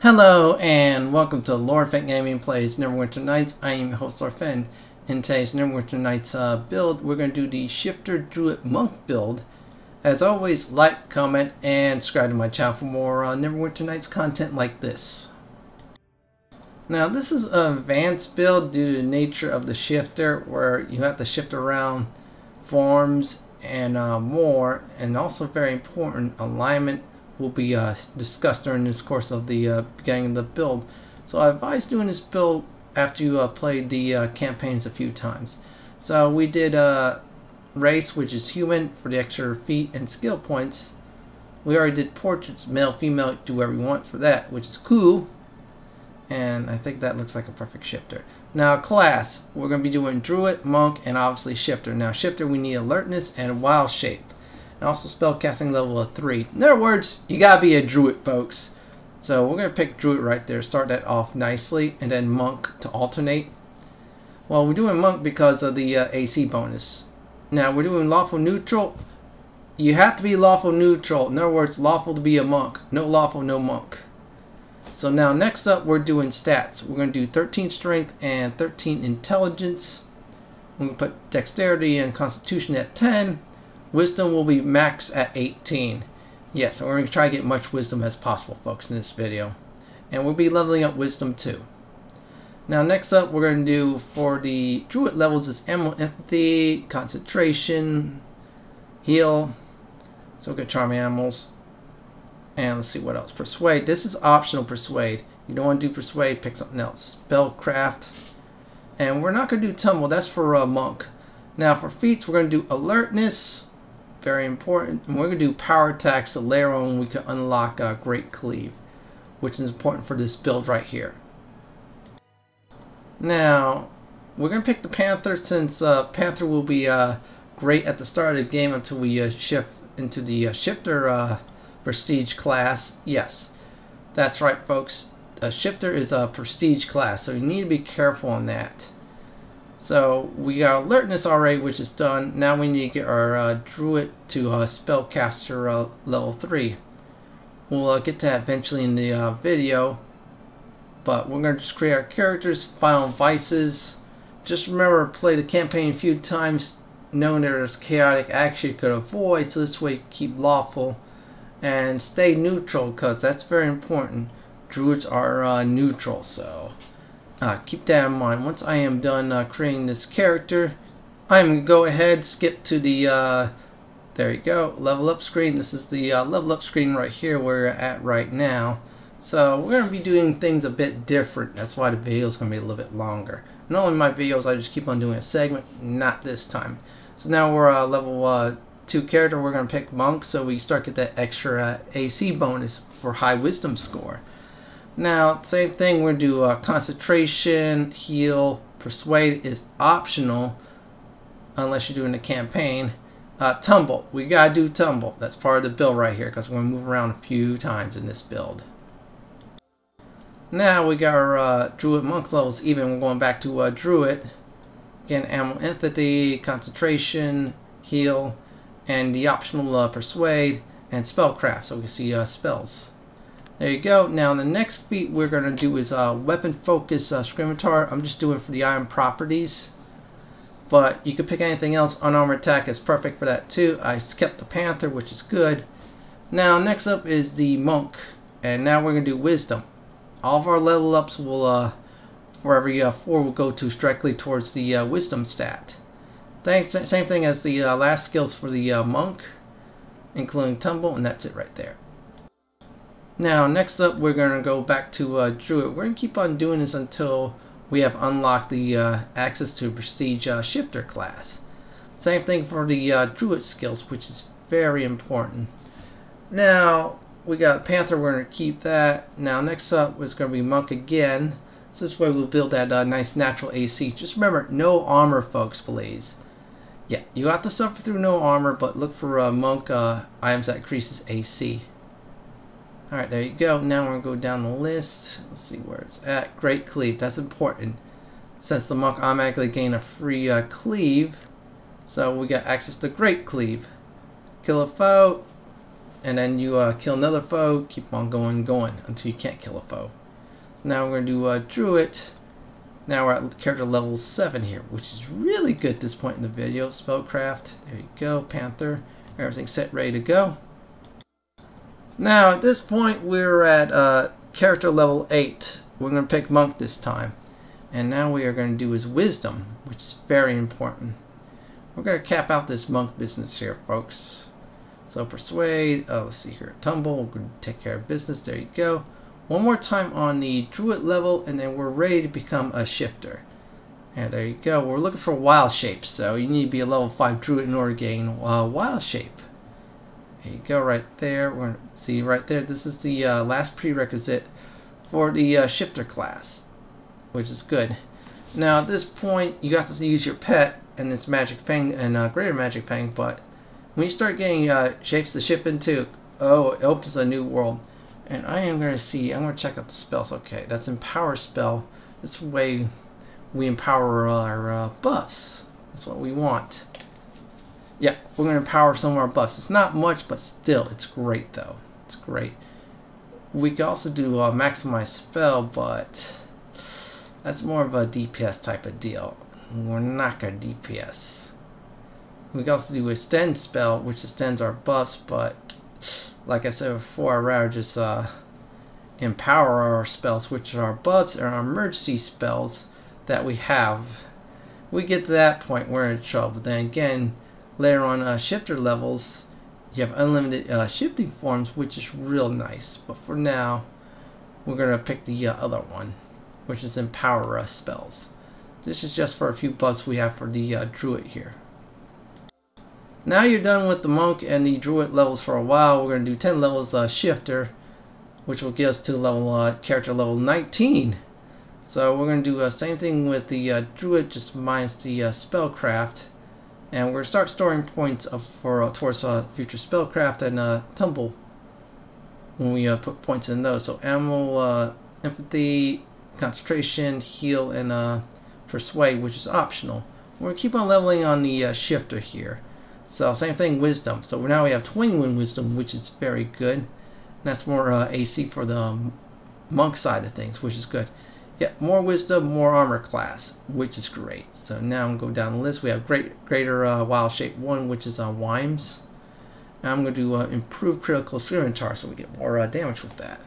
Hello and welcome to Lord Fenton Gaming plays Neverwinter Nights. I am your host Lord Fenton. In today's Neverwinter Nights build, we're going to do the Shifter Druid Monk build. As always, like, comment, and subscribe to my channel for more Neverwinter Nights content like this. Now this is an advanced build due to the nature of the shifter, where you have to shift around forms and more, and also very important, alignment will be discussed during this course of the beginning of the build. So I advise doing this build after you played the campaigns a few times. So we did race, which is human, for the extra feat and skill points. We already did portraits, male, female, do whatever you want for that, which is cool. And I think that looks like a perfect shifter. Now class, we're going to be doing Druid, Monk, and obviously Shifter. Now Shifter, we need Alertness and Wild Shape. And also spellcasting level of 3. In other words, you gotta be a Druid, folks. So we're gonna pick Druid right there, start that off nicely, and then Monk to alternate. Well, we're doing Monk because of the AC bonus. Now we're doing Lawful Neutral. You have to be Lawful Neutral. In other words, lawful to be a monk. No lawful, no monk. So now next up, we're doing stats. We're gonna do 13 Strength and 13 Intelligence. We're gonna put Dexterity and Constitution at 10. Wisdom will be max at 18. Yes, we're going to try to get much wisdom as possible, folks, in this video. And we'll be leveling up wisdom too. Now next up, we're going to do for the Druid levels is Animal Empathy, Concentration, Heal. So we're going to charm animals. And let's see what else. Persuade. This is optional, Persuade. You don't want to do Persuade, pick something else. Spellcraft. And we're not going to do Tumble. That's for a monk. Now for feats, we're going to do Alertness. Very important. And we're going to do power attacks, so later on we can unlock Great Cleave, which is important for this build right here. Now we're going to pick the Panther, since Panther will be great at the start of the game until we shift into the Shifter Prestige class. Yes, that's right, folks. A Shifter is a Prestige class, so you need to be careful on that. So we got Alertness already, which is done. Now we need to get our Druid to Spellcaster level 3. We'll get to that eventually in the video. But we're going to just create our characters, Final Vices. Just remember, play the campaign a few times, knowing there's chaotic action you could avoid, so this way you keep lawful. And stay neutral, because that's very important. Druids are neutral, so keep that in mind. Once I am done creating this character, I'm going to go ahead, skip to the, there you go, level up screen. This is the level up screen right here where we're at right now. So we're going to be doing things a bit different. That's why the video is going to be a little bit longer. Normally my videos, I just keep on doing a segment, not this time. So now we're level 2 character. We're going to pick Monk, so we start get that extra AC bonus for high wisdom score. Now, same thing, we're going to do Concentration, Heal, Persuade is optional unless you're doing a campaign. Tumble, we got to do Tumble. That's part of the build right here, because we're going to move around a few times in this build. Now we got our Druid Monk levels even. We're going back to Druid. Again, Animal Empathy, Concentration, Heal, and the optional Persuade and Spellcraft, so we can see spells. There you go. Now the next feat we're going to do is Weapon Focus Scimitar. I'm just doing for the iron properties, but you could pick anything else. Unarmored Attack is perfect for that too. I skipped the Panther, which is good. Now next up is the Monk, and now we're going to do Wisdom. All of our level ups will, for every 4, will go to directly towards the Wisdom stat. Same thing as the last skills for the Monk, including Tumble, and that's it right there. Now next up, we're going to go back to Druid. We're going to keep on doing this until we have unlocked the access to Prestige Shifter class. Same thing for the Druid skills, which is very important. Now we got Panther, we're going to keep that. Now next up is going to be Monk again. So this way we'll build that nice natural AC. Just remember, no armor, folks, please. Yeah, you have to suffer through no armor, but look for Monk items that increases AC. Alright, there you go. Now we're going to go down the list. Let's see where it's at. Great Cleave. That's important, since the Monk automatically gain a free cleave. So we got access to Great Cleave. Kill a foe. and then you kill another foe, keep on going until you can't kill a foe. So now we're going to do Druid. Now we're at character level 7 here, which is really good at this point in the video. Spellcraft, there you go, Panther, everything's set, ready to go. Now at this point we're at character level 8. We're going to pick Monk this time. And now we are going to do his Wisdom, which is very important. We're going to cap out this Monk business here, folks. So Persuade, let's see here, Tumble, we're going to take care of business, there you go. One more time on the Druid level, and then we're ready to become a Shifter. And there you go, we're looking for Wild Shape, so you need to be a level 5 Druid in order to gain Wild Shape. There you go, right there. We're going to see right there, this is the last prerequisite for the Shifter class, which is good. Now at this point, you have to use your pet and its Magic Fang and Greater Magic Fang, but when you start getting shapes to shift into, oh, it opens a new world. And I am going to see, I'm going to check out the spells. Okay, that's Empower spell. This way we empower our buffs. That's what we want. Yeah, we're going to empower some of our buffs. It's not much, but still, it's great though. It's great. We can also do Maximize spell, but that's more of a DPS type of deal. We're not going to DPS. We can also do Extend spell, which extends our buffs, but like I said before, I'd rather just empower our spells, which are our buffs and our emergency spells that we have. We get to that point, we're in trouble. Then again, later on Shifter levels, you have unlimited shifting forms, which is real nice. But for now, we're going to pick the other one, which is Empower spells. This is just for a few buffs we have for the Druid here. Now you're done with the Monk and the Druid levels for a while. We're going to do 10 levels Shifter, which will get us to level character level 19. So we're going to do the same thing with the Druid, just minus the Spellcraft. And we're going to start storing points towards future Spellcraft and Tumble when we put points in those. So Animal, Empathy, Concentration, Heal, and Persuade, which is optional. We're going to keep on leveling on the Shifter here. So same thing, Wisdom. So now we have 21 Wisdom, which is very good. And that's more AC for the Monk side of things, which is good. Yeah, more Wisdom, more Armor class, which is great. So now I'm going to go down the list. We have Greater Wild Shape 1, which is on Wimes. Now I'm going to do Improve Critical Scimitar, so we get more damage with that.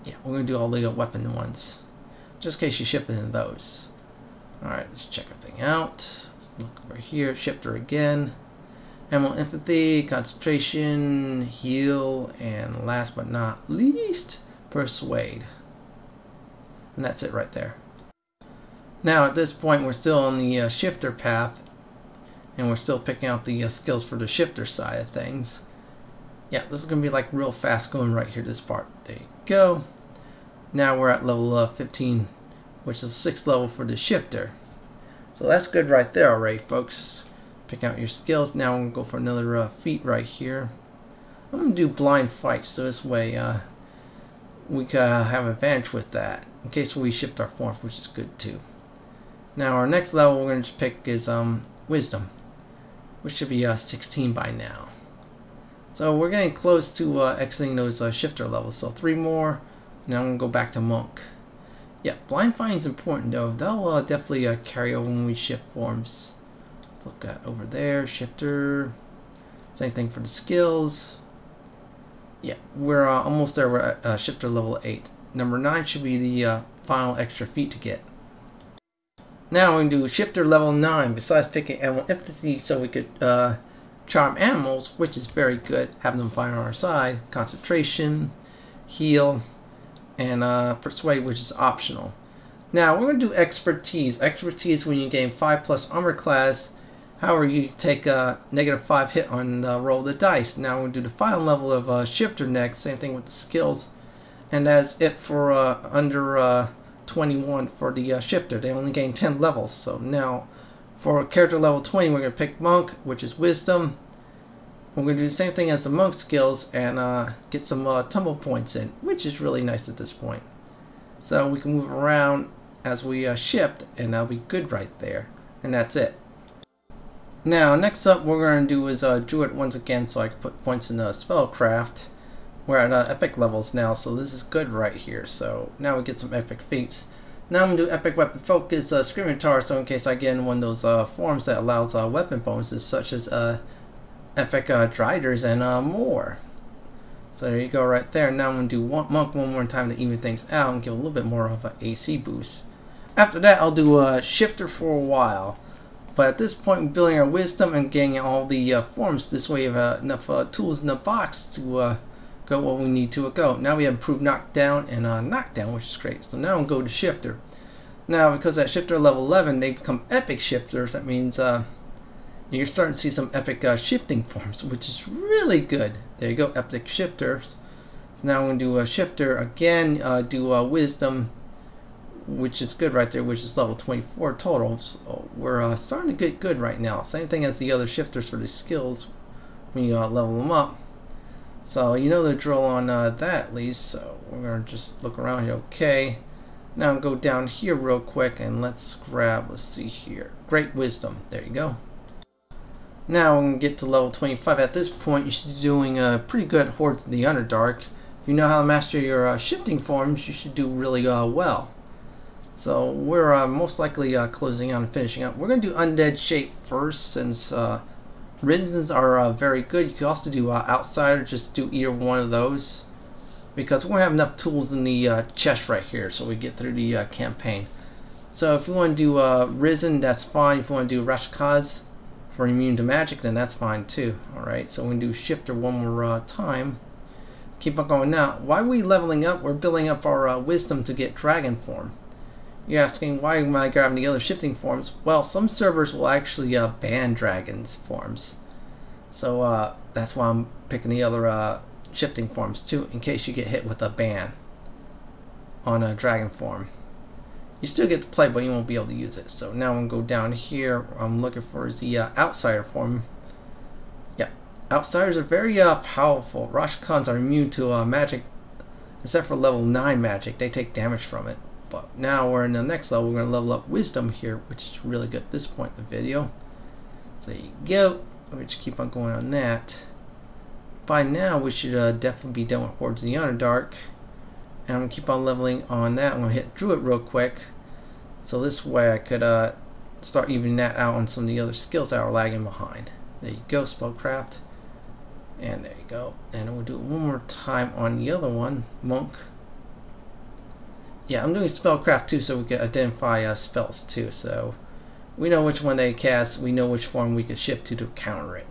Yeah, we're going to do all the weapon ones, just in case you shift into those. Alright, let's check everything out. Let's look over here. Shifter again. Animal Empathy, Concentration, Heal, and last but not least, Persuade. And that's it right there. Now at this point we're still on the Shifter path, and we're still picking out the skills for the Shifter side of things. Yeah, this is going to be like real fast going right here, this part. There you go. Now we're at level 15, which is the 6th level for the Shifter. So that's good right there already, folks. Pick out your skills. Now I'm going to go for another feat right here. I'm going to do Blind Fight, so this way we can have advantage with that, in case we shift our forms, which is good too. Now our next level we're going to pick is Wisdom, which should be 16 by now. So we're getting close to exiting those Shifter levels, so 3 more. Now I'm going to go back to Monk. Yeah, Blind Fighting is important though. That'll definitely carry over when we shift forms. Let's look at over there, Shifter. Same thing for the skills. Yeah, we're almost there. We're at Shifter level 8. Number 9 should be the final extra feat to get. Now we're going to do Shifter level 9. Besides picking Animal Empathy, so we could charm animals, which is very good. Have them fight on our side. Concentration, Heal, and Persuade, which is optional. Now we're going to do Expertise. Expertise when you gain 5+ armor class. However, you take a -5 hit on the roll of the dice. Now we're going to do the final level of Shifter next. Same thing with the skills. And that's it for under 21 for the Shifter. They only gain 10 levels. So now for character level 20, we're going to pick Monk, which is Wisdom. We're going to do the same thing as the Monk skills and get some tumble points in, which is really nice at this point. So we can move around as we shift, and that'll be good right there. And that's it. Now, next up, what we're going to do is Druid once again, so I can put points in spellcraft. We're at epic levels now, so this is good right here. So now we get some epic feats. Now I'm going to do epic weapon focus, scimitar, so in case I get in one of those forms that allows weapon bonuses, such as epic driders and more. So there you go right there. Now I'm going to do monk one more time to even things out and give a little bit more of an AC boost. After that, I'll do a shifter for a while. But at this point, we're building our wisdom and getting all the forms. This way we have enough tools in the box to go what we need to go. Now we have improved knockdown and knockdown, which is great. So now I'll go to shifter. Now, because at shifter level 11, they become epic shifters. That means you're starting to see some epic shifting forms, which is really good. There you go, epic shifters. So now I'm going to do a shifter again, do wisdom, which is good right there, which is level 24 total. So we're starting to get good right now. Same thing as the other shifters for the skills when you level them up. So you know the drill on that at least. So we're going to just look around here. Okay. Now I'm going to go down here real quick and let's grab, let's see here. Great wisdom. There you go. Now I'm going to get to level 25. At this point you should be doing pretty good Hordes in the Underdark. If you know how to master your shifting forms, you should do really well. So we're most likely closing out and finishing up. We're going to do Undead shape first, since Risens are very good. You can also do Outsider, just do either one of those, because we won't have enough tools in the chest right here so we get through the campaign. So if you want to do Risen, that's fine. If you want to do Rashkaz for immune to magic, then that's fine too. Alright, so we're going to do Shifter one more time. Keep on going now. Why are we leveling up? We're building up our wisdom to get dragon form. You're asking, why am I grabbing the other shifting forms? Well, some servers will actually ban dragons forms. So that's why I'm picking the other shifting forms too, in case you get hit with a ban on a dragon form. You still get to play, but you won't be able to use it. So now I'm going to go down here. I'm looking for the Outsider form. Yeah, Outsiders are very powerful. Rashkans are immune to magic, except for level 9 magic. They take damage from it. But now we're in the next level. We're going to level up Wisdom here, which is really good at this point in the video. So there you go. We just keep on going on that. By now we should definitely be done with Hordes in the Underdark. And I'm going to keep on leveling on that. I'm going to hit Druid real quick. So this way I could start evening that out on some of the other skills that are lagging behind. There you go, Spellcraft. And there you go. And we'll do it one more time on the other one, Monk. Yeah, I'm doing Spellcraft too, so we can identify spells too. So we know which one they cast. We know which form we could shift to counter it.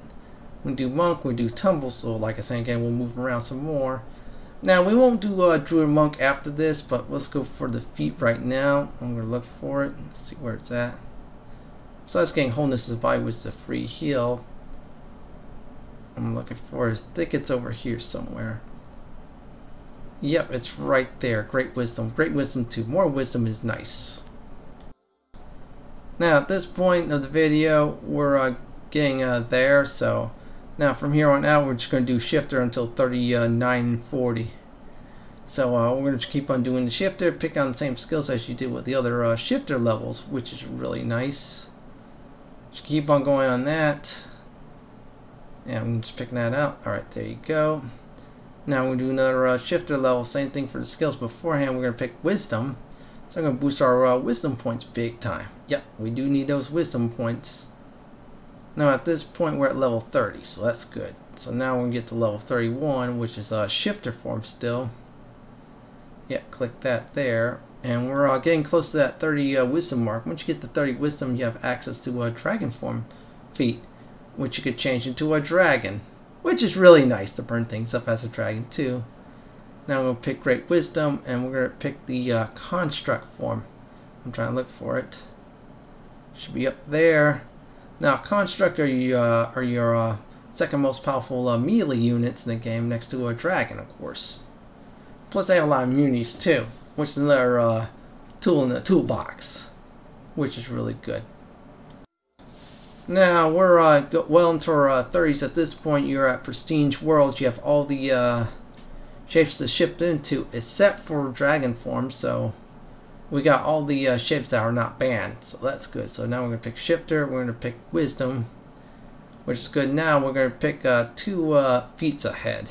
We do Monk, we do Tumble. So like I said again, we'll move around some more. Now we won't do Druid Monk after this, but let's go for the feat right now. I'm going to look for it. Let's see where it's at. So that's getting Wholeness of the Body, which is a free heal. I'm looking for it. I think it's over here somewhere. Yep, it's right there. Great Wisdom. Great Wisdom 2. More Wisdom is nice. Now at this point of the video, we're getting there. So now from here on out, we're just going to do Shifter until 39 and 40. So we're going to keep on doing the Shifter. Pick on the same skills as you did with the other Shifter levels, which is really nice. Just keep on going on that. And I'm just picking that out. Alright, there you go. Now we'll do another Shifter level. Same thing for the skills beforehand. We're going to pick Wisdom. So I'm going to boost our Wisdom points big time. Yep, we do need those Wisdom points. Now at this point we're at level 30, so that's good. So now we're going to get to level 31, which is a Shifter form still. Yeah, click that there. And we're getting close to that 30 Wisdom mark. Once you get to 30 Wisdom, you have access to a Dragon form feat, which you could change into a dragon, which is really nice to burn things up as a dragon too. Now I'm going to pick Great Wisdom, and we're going to pick the Construct form. I'm trying to look for it. Should be up there. Now Construct are your second most powerful melee units in the game, next to a dragon, of course. Plus they have a lot of immunities too, which is another tool in the toolbox, which is really good. Now we're well into our 30s at this point. You're at Prestige Worlds. You have all the shapes to ship into, except for dragon form. So we got all the shapes that are not banned. So that's good. So now we're gonna pick Shifter. We're gonna pick Wisdom. which is good. Now we're going to pick 2 feats ahead.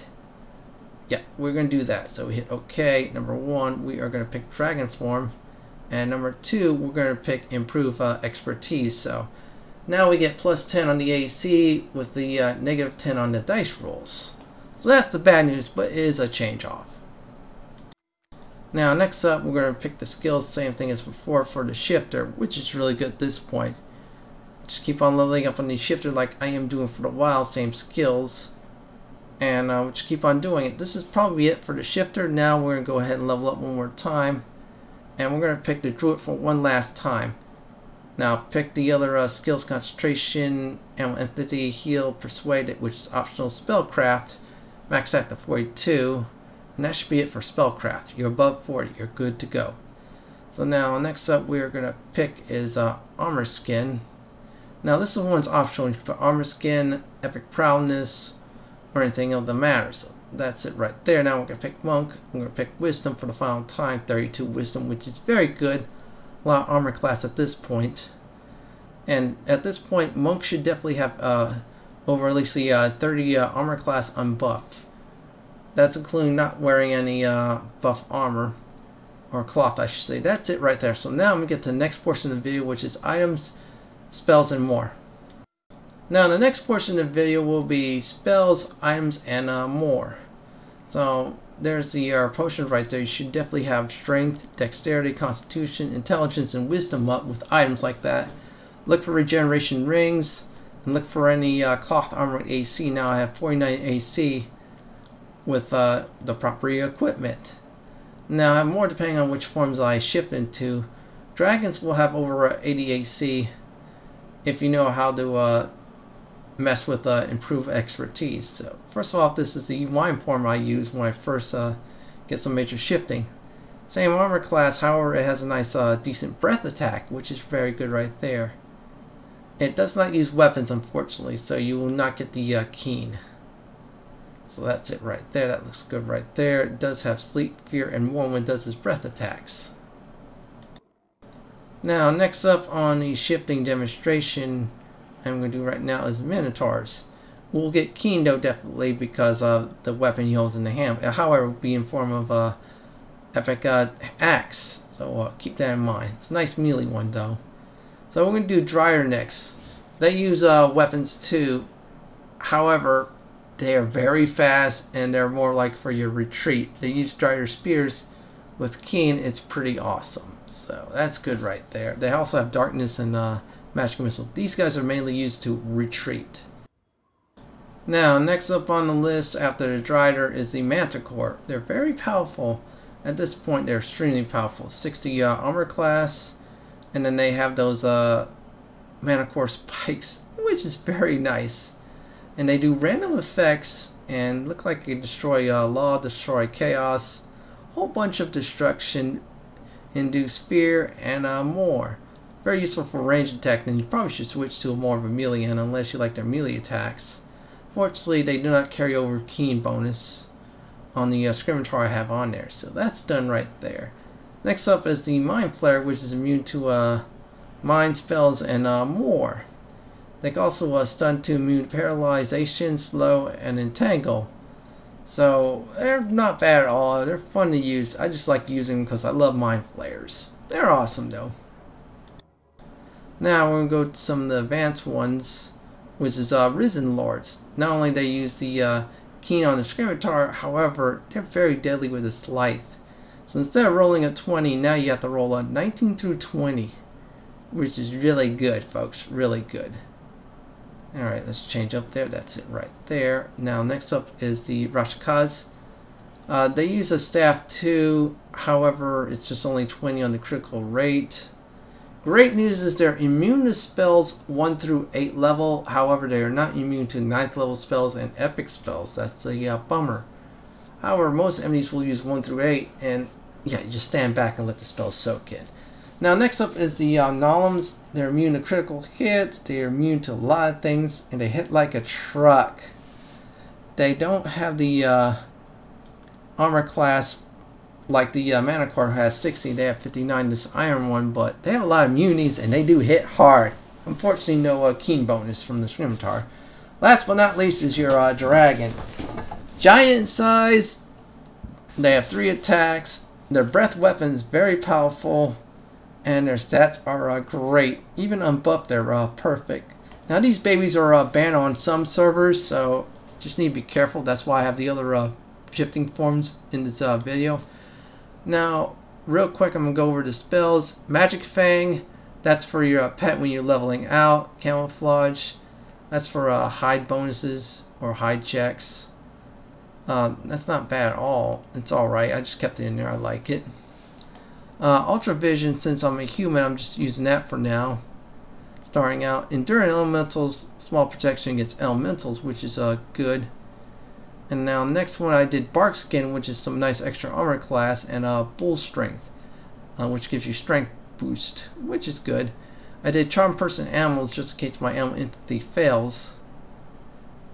Yeah, we're going to do that. So we hit OK. Number 1, we are going to pick Dragon Form. And number 2, we're going to pick Improve Expertise. So now we get +10 on the AC with the -10 on the dice rolls. So that's the bad news, but it is a change off. Now next up, we're going to pick the skills, same thing as before for the shifter, which is really good at this point. Just keep on leveling up on the shifter like I am doing for the while, same skills. And we'll just keep on doing it. This is probably it for the shifter. Now we're going to go ahead and level up one more time. And we're going to pick the Druid for one last time. Now pick the other skills: Concentration, Animal Entity, Heal, Persuade, which is optional Spellcraft. Max out to 42. And that should be it for Spellcraft. You're above 40. You're good to go. So now next up we're going to pick is Armor Skin. Now this one's optional. You can put Armor Skin, Epic Prowess, or anything of the matter. So that's it right there. Now we're going to pick Monk. I'm going to pick Wisdom for the final time. 32 Wisdom, which is very good. A lot of armor class at this point. And at this point, Monk should definitely have over at least the 30 armor class unbuff. That's including not wearing any buff armor. Or cloth, I should say. That's it right there. So now I'm going to get to the next portion of the video, which is items, spells, and more. Now the next portion of the video will be spells, items, and more. So there's the potion right there. You should definitely have strength, dexterity, constitution, intelligence, and wisdom up with items like that. Look for regeneration rings, and look for any cloth armor with AC. Now I have 49 AC with the proper equipment. Now I have more depending on which forms I shift into. Dragons will have over 80 AC if you know how to mess with improve expertise. So first of all, this is the wine form I use when I first get some major shifting. Same armor class, however it has a nice decent breath attack, which is very good right there. It does not use weapons, unfortunately, so you will not get the keen. So that's it right there. That looks good right there. It does have sleep, fear, and warm when it does its breath attacks. Now next up on the shifting demonstration I'm going to do right now is Minotaurs. We'll get keen though, definitely, because of the weapon he holds in the hand. However, it will be in form of epic axe. So keep that in mind. It's a nice melee one though. So we're going to do Dryer next. They use weapons too. However, they are very fast and they're more like for your retreat. They use Dryer spears. With keen, it's pretty awesome. So that's good right there. They also have darkness and magic missile. These guys are mainly used to retreat. Now next up on the list after the Drider is the Manticore. They're very powerful. At this point they're extremely powerful. 60 armor class, and then they have those Manticore spikes, which is very nice. And they do random effects and look like they destroy law, destroy chaos, whole bunch of destruction, induce fear, and more. Very useful for range attack, and you probably should switch to more of a melee end unless you like their melee attacks. Fortunately, they do not carry over keen bonus on the Scimitar I have on there, so that's done right there. Next up is the Mind Flare, which is immune to mind spells and more. They can also stun to immune to paralyzation, slow, and entangle. So they're not bad at all. They're fun to use. I just like using them because I love Mind Flares. They're awesome though. Now we're going to go to some of the advanced ones, which is Risen Lords. Not only do they use the keen on the Scimitar, however, they're very deadly with the Scythe. So instead of rolling a 20, now you have to roll a 19 through 20, which is really good, folks. Really good. Alright, let's change up there. That's it right there. Now next up is the Rakshas. They use a staff too, however, it's just only 20 on the critical rate. Great news is they're immune to spells 1 through 8 level, however they are not immune to 9th level spells and epic spells. That's the bummer. However, most enemies will use 1 through 8, and yeah, you just stand back and let the spells soak in. Now next up is the Nolums. They're immune to critical hits, they're immune to a lot of things, and they hit like a truck. They don't have the armor class like the Manticore has 60, they have 59, this iron one, but they have a lot of immunities and they do hit hard. Unfortunately, no keen bonus from the Scimitar. Last but not least is your dragon. Giant size. They have 3 attacks. Their breath weapons very powerful, and their stats are great. Even unbuffed, they're perfect. Now these babies are banned on some servers, so just need to be careful. That's why I have the other shifting forms in this video. Now, real quick, I'm gonna go over the spells. Magic Fang. That's for your pet when you're leveling out. Camouflage. That's for hide bonuses or hide checks. That's not bad at all. It's alright. I just kept it in there. I like it. Ultra Vision, since I'm a human, I'm just using that for now. Starting out. Enduring Elementals, small protection against Elementals, which is good. And now next one I did Bark Skin, which is some nice extra armor class, and Bull Strength, which gives you strength boost, which is good. I did Charm Person Animals just in case my animal entity fails.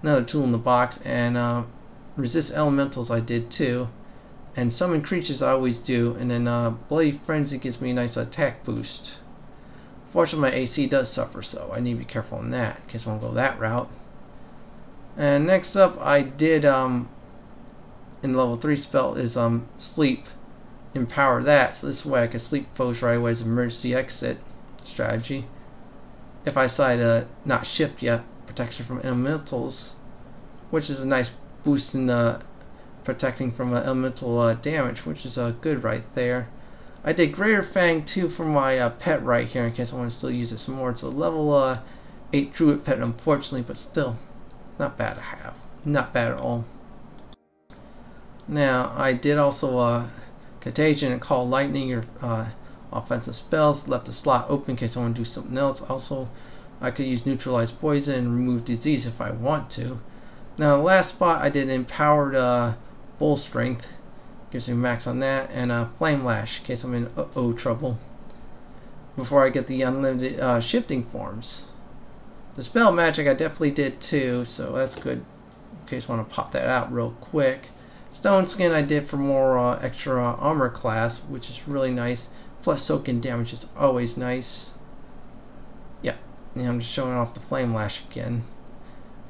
Another tool in the box, and Resist Elementals I did too. And Summon Creatures I always do, and then Bloody Frenzy gives me a nice attack boost. Fortunately my AC does suffer, so I need to be careful on that in case I want to go that route. And next up I did in level 3 spell is Sleep. Empower that, so this way I can sleep foes right away as an emergency exit strategy. If I decide to not shift yet, protection from elementals, which is a nice boost in protecting from elemental damage, which is good right there. I did Greater Fang too for my pet right here in case I want to still use it some more. It's a level 8 Druid pet, unfortunately, but still not bad to have. Not bad at all. Now I did also Contagion and Call Lightning, your offensive spells. Left the slot open in case I want to do something else. Also, I could use Neutralize Poison and Remove Disease if I want to. Now the last spot I did Empowered Bull Strength. Gives me max on that. And Flame Lash in case I'm in trouble. Before I get the unlimited shifting forms. The spell magic I definitely did too, so that's good. In case I want to pop that out real quick. Stone Skin I did for more extra armor class, which is really nice. Plus soak-in damage is always nice. Yeah, and I'm just showing off the Flame Lash again.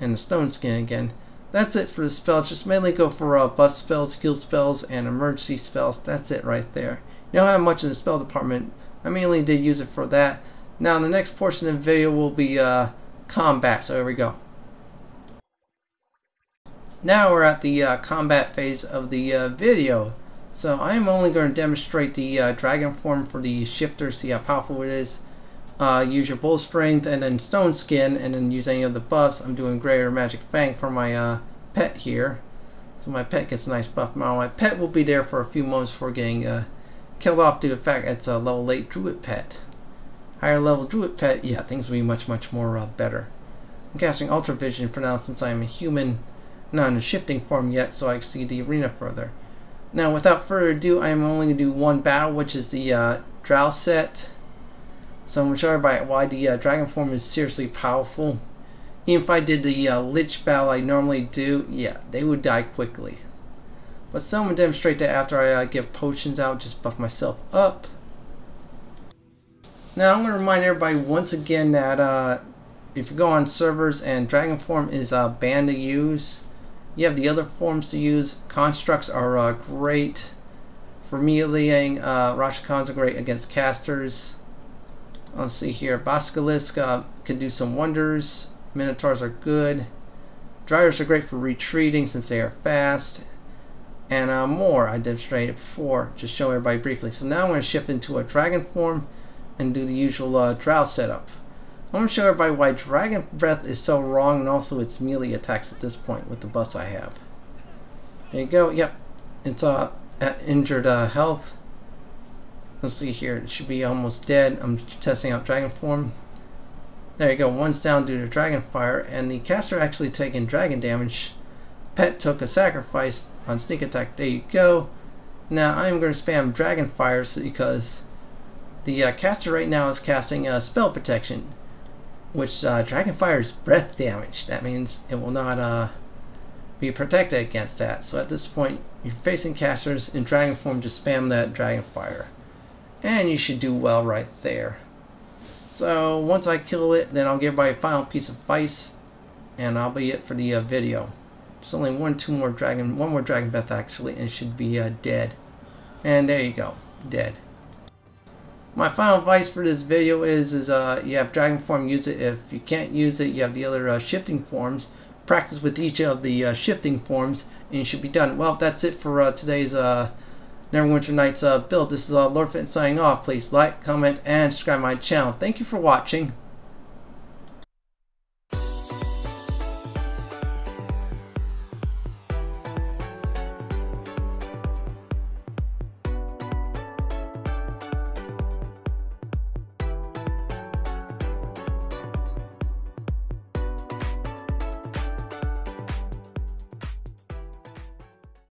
And the Stone Skin again. That's it for the spells. Just mainly go for buff spells, heal spells, and emergency spells. That's it right there. You don't have much in the spell department. I mainly did use it for that. Now the next portion of the video will be combat. So here we go. Now we're at the combat phase of the video. So I am only going to demonstrate the dragon form for the shifter, see how powerful it is. Use your Bull Strength and then Stone Skin, and then use any of the buffs. I'm doing Greater Magic Fang for my pet here. So my pet gets a nice buff. Now my pet will be there for a few moments before getting killed off due to the fact it's a level 8 Druid pet. Higher level Druid pet, yeah, things will be much more better. I'm casting Ultra Vision for now since I am a human, not in a shifting form yet, so I can see the arena further. Now without further ado, I am only going to do one battle, which is the Drow set. So I'm going to show everybody why the dragon form is seriously powerful. Even if I did the Lich battle I normally do, yeah, they would die quickly. But so I'm going to demonstrate that after I give potions out, just buff myself up. Now I'm going to remind everybody once again that if you go on servers and dragon form is banned to use, you have the other forms to use. Constructs are great for meleeing. Rashikans are great against casters. Let's see here. Basilisk can do some wonders. Minotaurs are good. Dryers are great for retreating since they are fast. And more I demonstrated before. Just show everybody briefly. So now I'm going to shift into a dragon form and do the usual Drow setup. I'm going to show everybody why Dragon Breath is so wrong and also its melee attacks at this point with the buffs I have. There you go. Yep. It's at injured health. Let's see here. It should be almost dead. I'm testing out Dragon form. There you go. One's down due to Dragon Fire, and the caster actually taking dragon damage. Pet took a sacrifice on sneak attack. There you go. Now I'm going to spam Dragon Fire because the caster right now is casting spell protection, which Dragon Fire is breath damage. That means it will not be protected against that. So at this point, you're facing casters in dragon form. Just spam that Dragon Fire, and you should do well right there. So once I kill it, then I'll give my final piece of advice. and that'll be it for the video. There's only one more dragon breath actually, and it should be dead. And there you go, dead. My final advice for this video is you have dragon form, use it. If you can't use it, you have the other shifting forms. Practice with each of the shifting forms, and you should be done. Well, that's it for today's Neverwinter Nights build. This is Lord Fenton signing off. Please like, comment, and subscribe to my channel. Thank you for watching.